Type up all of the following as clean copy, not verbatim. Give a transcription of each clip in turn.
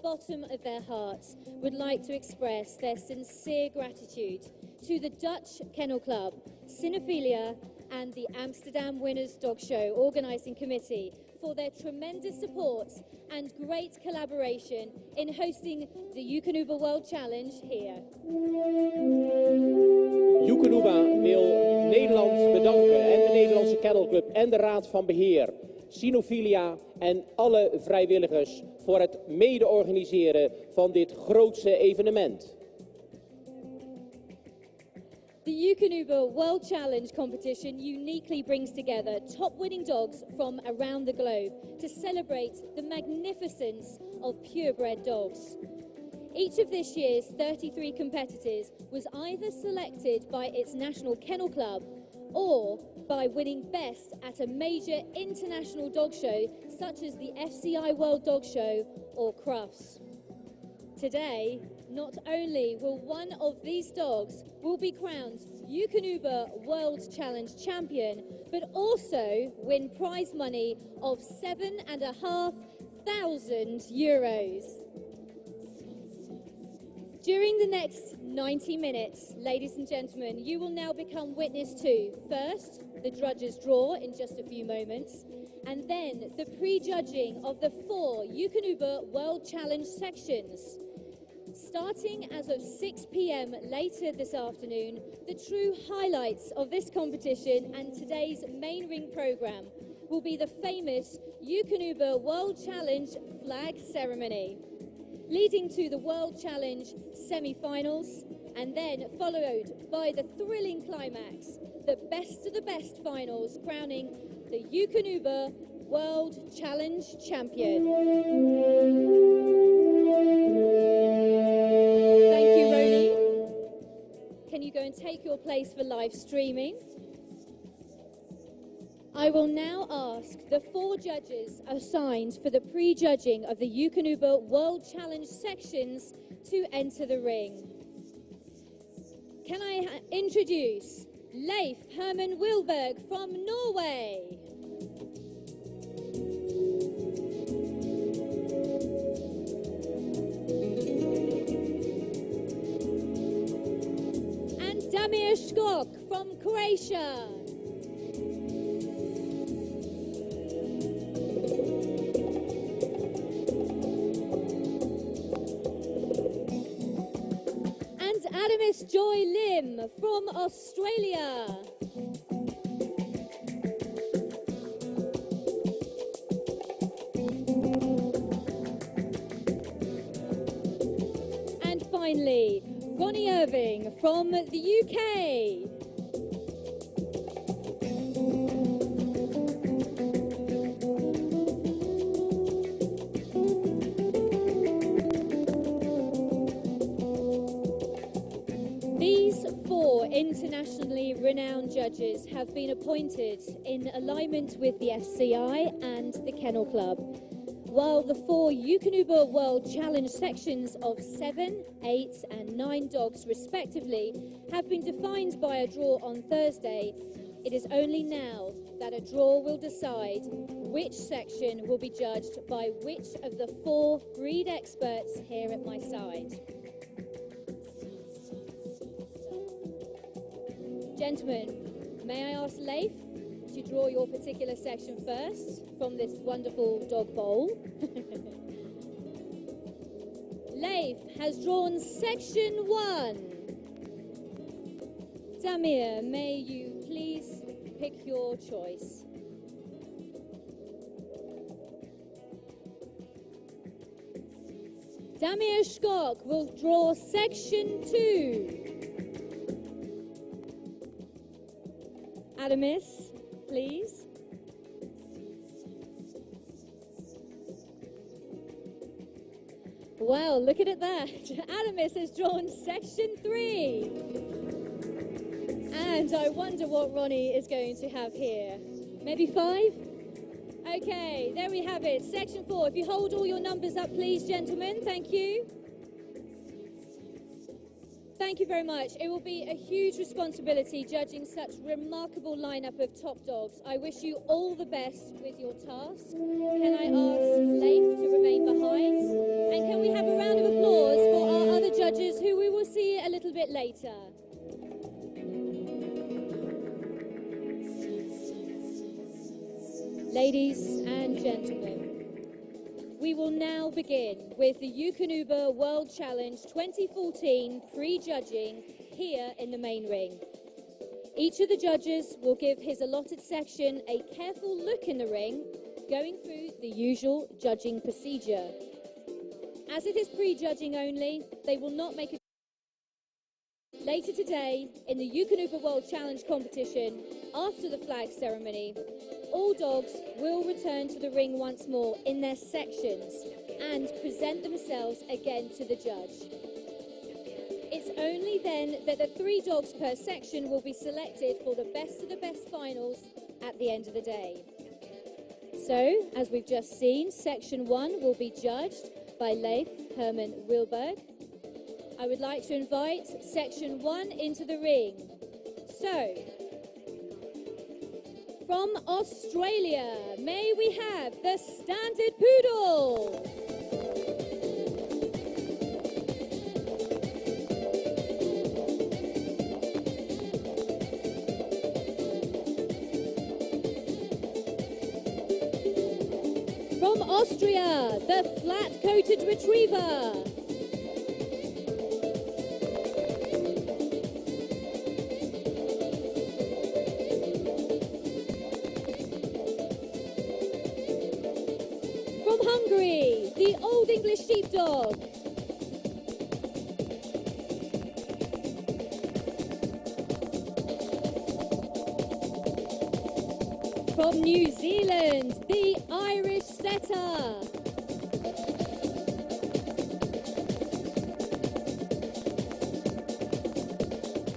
bottom of their hearts, would like to express their sincere gratitude to the Dutch Kennel Club, Cinephilia, and the Amsterdam Winners Dog Show Organising Committee for their tremendous support and great collaboration in hosting the Eukanuba World Challenge here. Eukanuba wil Nederland bedanken en de Nederlandse Kennel Club en de Raad van Beheer, Cinephilia en alle vrijwilligers voor het mede-organiseren van dit grootse evenement. The Eukanuba World Challenge competition uniquely brings together top-winning dogs from around the globe to celebrate the magnificence of purebred dogs. Each of this year's 33 competitors was either selected by its national kennel club or by winning best at a major international dog show such as the FCI World Dog Show or Crufts. Today, not only will one of these dogs will be crowned Eukanuba World Challenge champion, but also win prize money of €7,500. During the next 90 minutes, ladies and gentlemen, you will now become witness to, first, the judges' draw in just a few moments, and then the prejudging of the 4 Eukanuba World Challenge sections. Starting as of 6 p.m. later this afternoon, the true highlights of this competition and today's main ring program will be the famous Eukanuba World Challenge flag ceremony, leading to the World Challenge semi-finals, and then followed by the thrilling climax, the best of the best finals, crowning the Eukanuba World Challenge champion. Thank you, Roni. Can you go and take your place for live streaming? I will now ask the 4 judges assigned for the prejudging of the Eukanuba World Challenge sections to enter the ring. Can I introduce Leif Herman Wilberg from Norway? And Damir Skok from Croatia. Adamis Joy Lim from Australia. And finally, Ronnie Irving from the UK. Internationally renowned judges have been appointed in alignment with the FCI and the Kennel Club, while the 4 Eukanuba World Challenge sections of 7, 8 and 9 dogs respectively have been defined by a draw on Thursday. It is only now that a draw will decide which section will be judged by which of the 4 breed experts here at my side. Gentlemen, may I ask Leif to draw your particular section first from this wonderful dog bowl? Leif has drawn section 1. Damir, may you please pick your choice. Damir Skok will draw section 2. Adamis, please. Well, look at that. Adamis has drawn section 3. And I wonder what Ronnie is going to have here. Maybe 5? Okay, there we have it. Section 4. If you hold all your numbers up, please, gentlemen. Thank you. Thank you very much. It will be a huge responsibility judging such remarkable lineup of top dogs. I wish you all the best with your task. Can I ask Leif to remain behind? And can we have later. Ladies and gentlemen, we will now begin with the Eukanuba World Challenge 2014 pre-judging here in the main ring. Each of the judges will give his allotted section a careful look in the ring, going through the usual judging procedure. As it is pre-judging only, they will not make a... Later today, in the Eukanuba World Challenge competition, after the flag ceremony, all dogs will return to the ring once more in their sections and present themselves again to the judge. It's only then that the 3 dogs per section will be selected for the best of the best finals at the end of the day. So, as we've just seen, section 1 will be judged by Leif Herman Wilberg. I would like to invite section 1 into the ring. So, from Australia, may we have the Standard Poodle. From Austria, the Flat-Coated Retriever. From Hungary, the Old English Sheepdog. From New Zealand, the Irish Setter.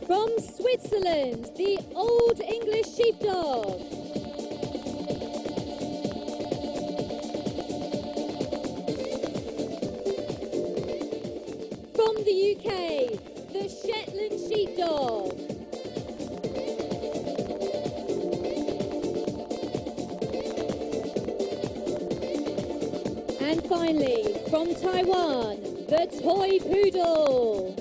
From Switzerland, the Old English Sheepdog. From the UK, the Shetland Sheepdog. And finally, from Taiwan, the Toy Poodle.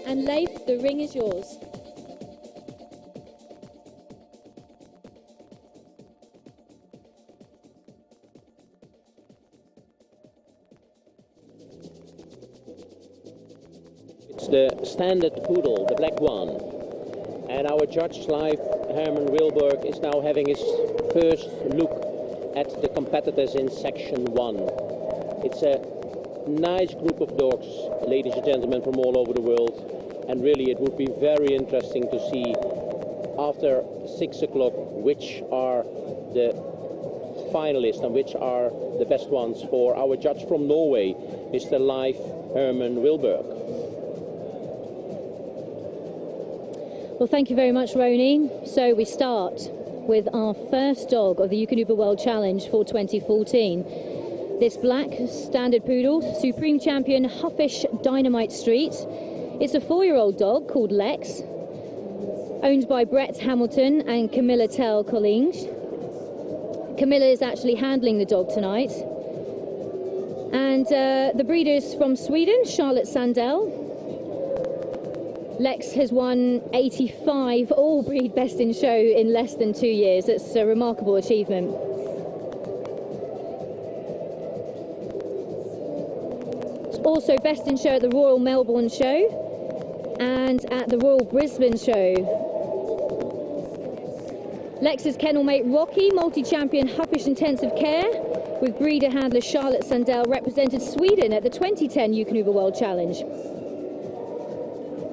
And Leif, the ring is yours. It's the Standard Poodle, the black one. And our judge, Leif Herman Wilberg, is now having his first look at the competitors in section 1. It's a nice group of dogs, ladies and gentlemen, from all over the world. And really it would be very interesting to see after 6 o'clock which are the finalists and which are the best ones for our judge from Norway, Mr. Leif Herman Wilberg. Well, thank you very much, Roni. So we start with our first dog of the Eukanuba World Challenge for 2014. This black Standard Poodle, Supreme Champion Huffish Dynamite Street. It's a 4-year-old dog called Lex, owned by Brett Hamilton and Camilla Tell Collinge. Camilla is actually handling the dog tonight. And the breeder is from Sweden, Charlotte Sandell. Lex has won 85 all-breed Best in Show in less than 2 years. It's a remarkable achievement. It's also Best in Show at the Royal Melbourne Show and at the Royal Brisbane Show. Lex's kennel mate Rocky, multi-champion Huffish Intensive Care, with breeder handler Charlotte Sandell, represented Sweden at the 2010 Eukanuba World Challenge.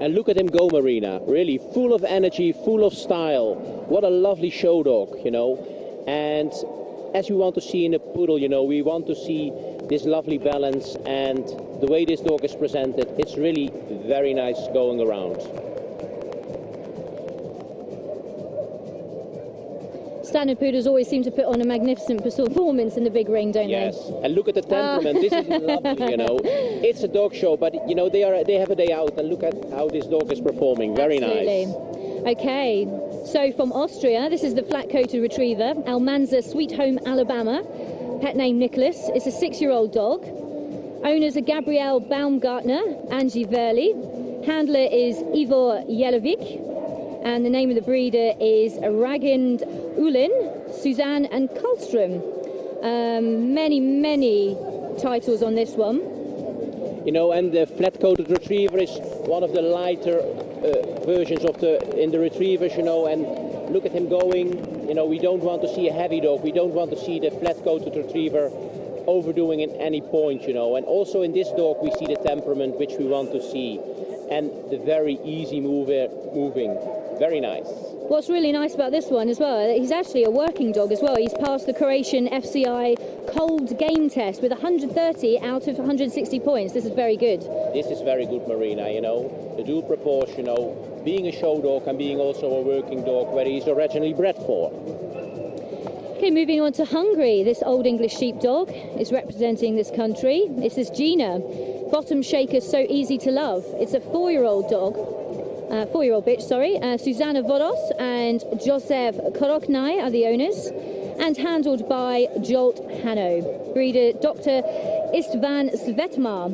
And look at him go, Marina. Really full of energy, full of style. What a lovely show dog, you know. And as we want to see in a poodle, you know, we want to see this lovely balance, and the way this dog is presented, it's really very nice going around. Standard Poodles always seem to put on a magnificent performance in the big ring, don't they? Yes, and look at the temperament. This is lovely, you know. It's a dog show, but you know they have a day out, and look at how this dog is performing. Very Absolutely. nice. Okay, So from Austria, this is the flat-coated retriever, Almanza Sweet Home Alabama, pet name Nicholas. It's a 6-year-old dog. Owners are Gabrielle Baumgartner, Angie Verley. Handler is Ivor Jelovic, and the name of the breeder is Ragind Ulin, Suzanne and Karlström. Many titles on this one. You know, and the flat-coated retriever is one of the lighter versions of in the retrievers, you know, and look at him going. You know, we don't want to see a heavy dog. We don't want to see the flat-coated retriever overdoing at any point, you know. And also in this dog we see the temperament which we want to see, and the very easy moving. Very nice. What's really nice about this one as well, he's actually a working dog as well. He's passed the Croatian FCI cold game test with 130 out of 160 points. This is very good. This is very good, Marina, you know. The dual proportion, you know, being a show dog and being also a working dog where he's originally bred for. Okay, moving on to Hungary. This Old English Sheepdog is representing this country. This is Gina, bottom shaker, so easy to love. It's a 4-year-old dog. 4-year-old bitch, sorry. Susanna Vodos and Josef Koroknai are the owners, and handled by Jolt Hanno. Breeder Dr. Istvan Svetmar.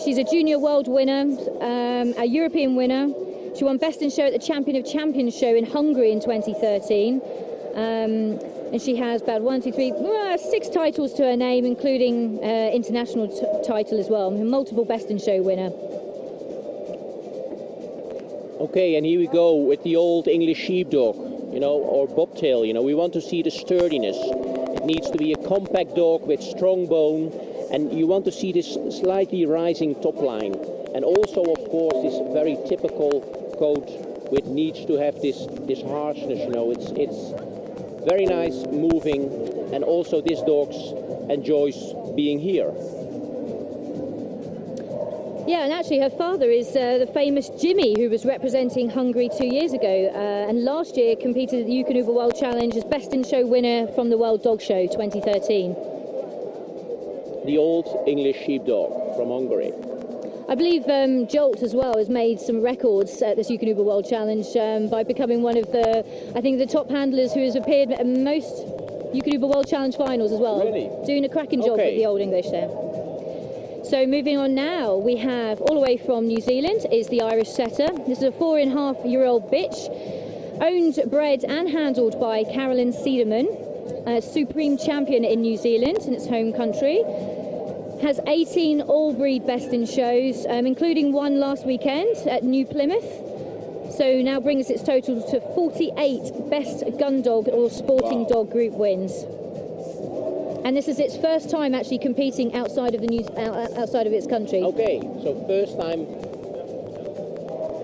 She's a junior world winner, a European winner. She won Best in Show at the Champion of Champions show in Hungary in 2013. And she has about 6 titles to her name, including international title as well. Multiple Best in Show winner. Okay, and here we go with the Old English Sheepdog, you know, or bobtail. You know, we want to see the sturdiness. It needs to be a compact dog with strong bone, and you want to see this slightly rising top line. And also, of course, this very typical coat which needs to have this harshness, you know. It's very nice moving, and also this dog enjoys being here. Yeah, and actually her father is the famous Jimmy, who was representing Hungary 2 years ago, and last year competed at the Eukanuba World Challenge as Best in Show winner from the World Dog Show 2013. The Old English Sheepdog from Hungary. I believe Jolt as well has made some records at this Eukanuba World Challenge by becoming one of the top handlers who has appeared at most Eukanuba World Challenge finals as well. Really? Doing a cracking job with the Old English there. So moving on now, we have all the way from New Zealand is the Irish Setter. This is a 4.5-year-old bitch, owned, bred and handled by Carolyn Cederman, a supreme champion in New Zealand in its home country. Has 18 all-breed Best in Shows, including one last weekend at New Plymouth. So now brings its total to 48 Best Gun Dog or Sporting Dog Group wins. And this is its first time actually competing outside of outside of its country. Okay, so first time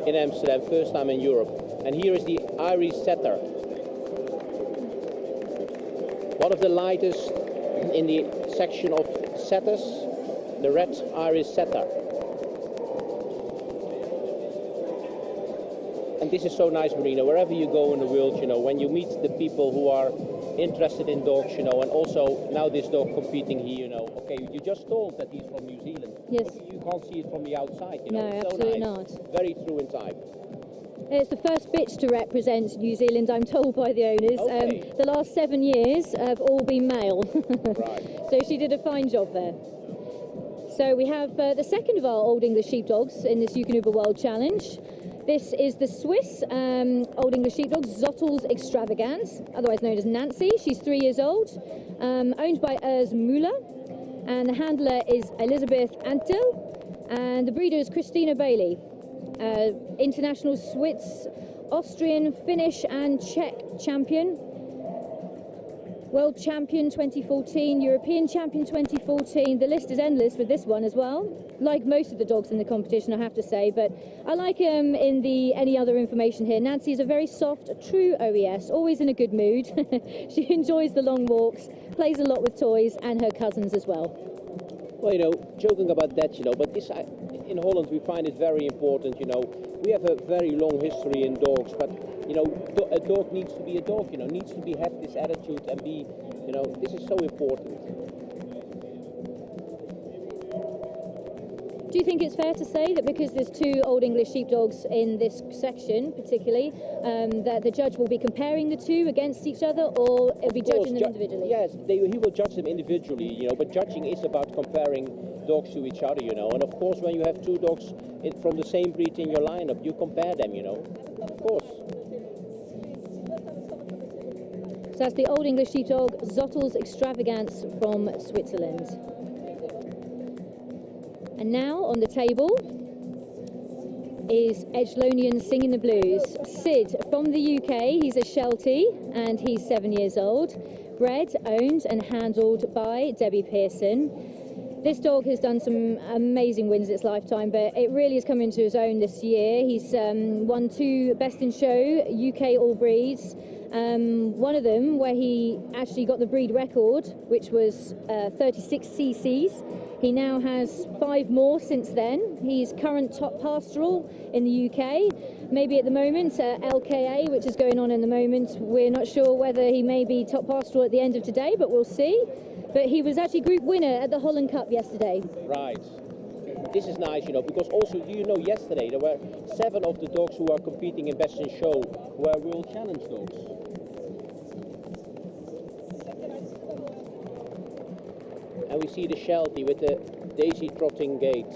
in Amsterdam, first time in Europe. And here is the Irish Setter. One of the lightest in the section of setters, the red Irish Setter. And this is so nice, Marina. Wherever you go in the world, you know, when you meet the people who are interested in dogs, you know, and also now this dog competing here, you know. Okay, you just told that he's from New Zealand. Yes. You can't see it from the outside, you know. No, it's absolutely so nice. not. Very true in time. It's the first bitch to represent New Zealand, I'm told by the owners. Okay. The last 7 years have all been male. Right. So she did a fine job there. So we have the second of our Old English Sheepdogs in this Eukanuba World Challenge. This is the Swiss Old English Sheepdog, Zottel's Extravagance, otherwise known as Nancy. She's 3 years old, owned by Urs Müller, and the handler is Elizabeth Antil, and the breeder is Christina Bailey. International Swiss, Austrian, Finnish and Czech champion, World Champion 2014, European Champion 2014. The list is endless with this one as well, like most of the dogs in the competition, I have to say, but I like in the any other information here. Nancy is a very soft, true OES, always in a good mood. She enjoys the long walks, plays a lot with toys and her cousins as well. Well, you know, joking about that, you know, but this in Holland we find it very important, you know. We have a very long history in dogs, but, you know, a dog needs to be a dog, you know, needs to have this attitude and be, you know, this is so important. Do you think it's fair to say that because there's two Old English sheepdogs in this section, particularly, that the judge will be comparing the two against each other, or it'll be judging them individually? Yes, he will judge them individually, you know, but judging is about comparing dogs to each other, you know, and of course when you have two dogs from the same breed in your lineup, you compare them, you know, of course. So that's the Old English sheepdog Zottel's Extravagance from Switzerland. And now on the table is Edgelonian Singing the Blues. Sid from the UK, he's a Sheltie and he's 7 years old. Bred, owned and handled by Debbie Pearson. This dog has done some amazing wins in its lifetime, but it really has come into his own this year. He's won 2 Best in Show UK All Breeds. One of them where he actually got the breed record, which was 36 cc's. He now has 5 more since then. He's current top pastoral in the UK. Maybe at the moment, LKA, which is going on in the moment. We're not sure whether he may be top pastoral at the end of today, but we'll see. But he was actually group winner at the Holland Cup yesterday. Right. This is nice, you know, because also, do you know, yesterday there were 7 of the dogs who are competing in Best in Show were World Challenge dogs. And we see the Sheltie with the daisy trotting gait,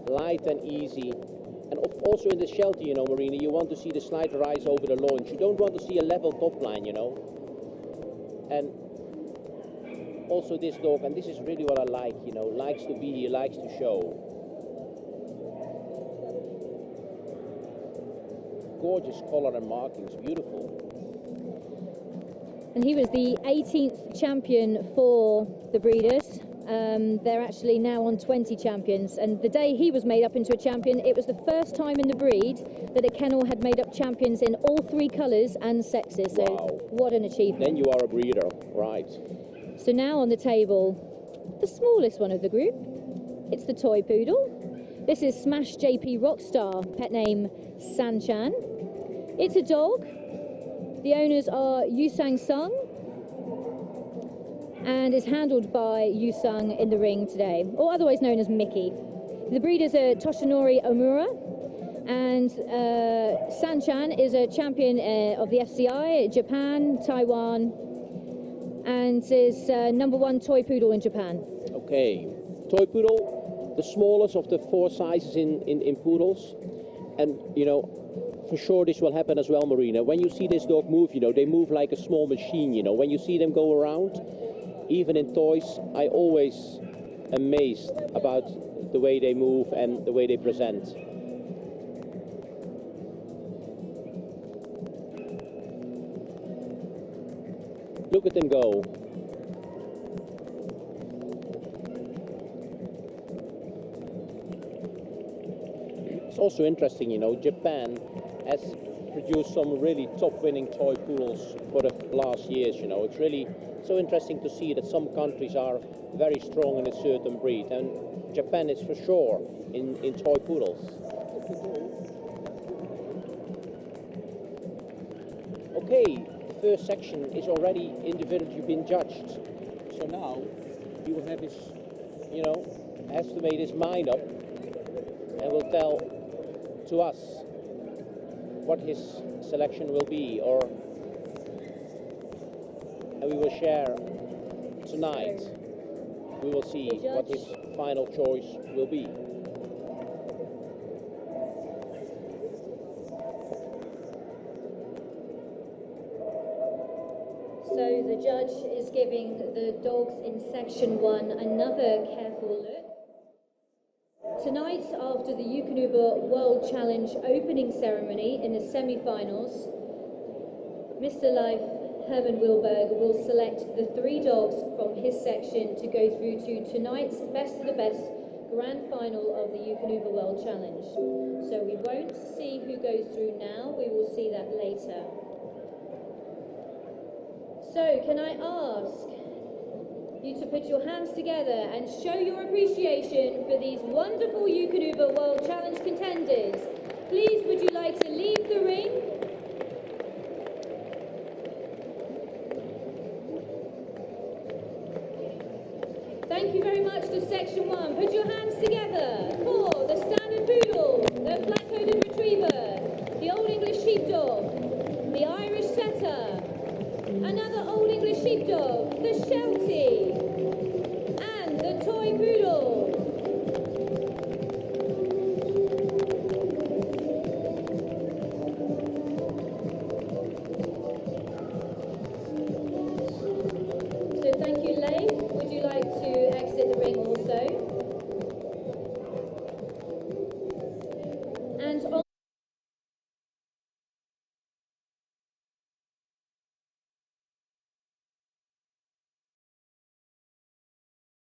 light and easy. And also in the Sheltie, you know, Marina, you want to see the slight rise over the loins. You don't want to see a level top line, you know. And also this dog, and this is really what I like, you know, likes to be here, likes to show. Gorgeous color and markings, beautiful. And he was the 18th champion for the breeders. They're actually now on 20 champions, and the day he was made up into a champion, it was the first time in the breed that a kennel had made up champions in all 3 colours and sexes. So wow. What an achievement. Then you are a breeder, right. So now on the table, the smallest one of the group, it's the toy poodle. This is Smash JP Rockstar, pet name Sanchan. It's a dog. The owners are Yusang Sung and is handled by Yusang in the ring today, or otherwise known as Mickey. The breeders are Toshinori Omura, and Sanchan is a champion of the FCI, Japan, Taiwan, and is #1 toy poodle in Japan. Okay, toy poodle, the smallest of the 4 sizes in poodles, and you know, for sure this will happen as well, Marina. When you see this dog move, you know, they move like a small machine, you know. When you see them go around, even in toys, I always amazed about the way they move and the way they present. Look at them go. It's also interesting, you know, Japan has produced some really top-winning toy poodles for the last years, you know. It's really so interesting to see that some countries are very strong in a certain breed, and Japan is for sure in toy poodles. Okay, the first section is already individually been judged. So now he will have his, you know, has to make his mind up and will tell to us what his selection will be, and we will share tonight. We will see what his final choice will be. So the judge is giving the dogs in section 1 another careful look. Tonight, after the Eukanuba World Challenge opening ceremony in the semi-finals, Mr. Life Herman Wilberg will select the 3 dogs from his section to go through to tonight's Best of the Best grand final of the Eukanuba World Challenge. So we won't see who goes through now, we will see that later. So can I ask you to put your hands together and show your appreciation for these wonderful Eukanuba World Challenge contenders. Please would you like to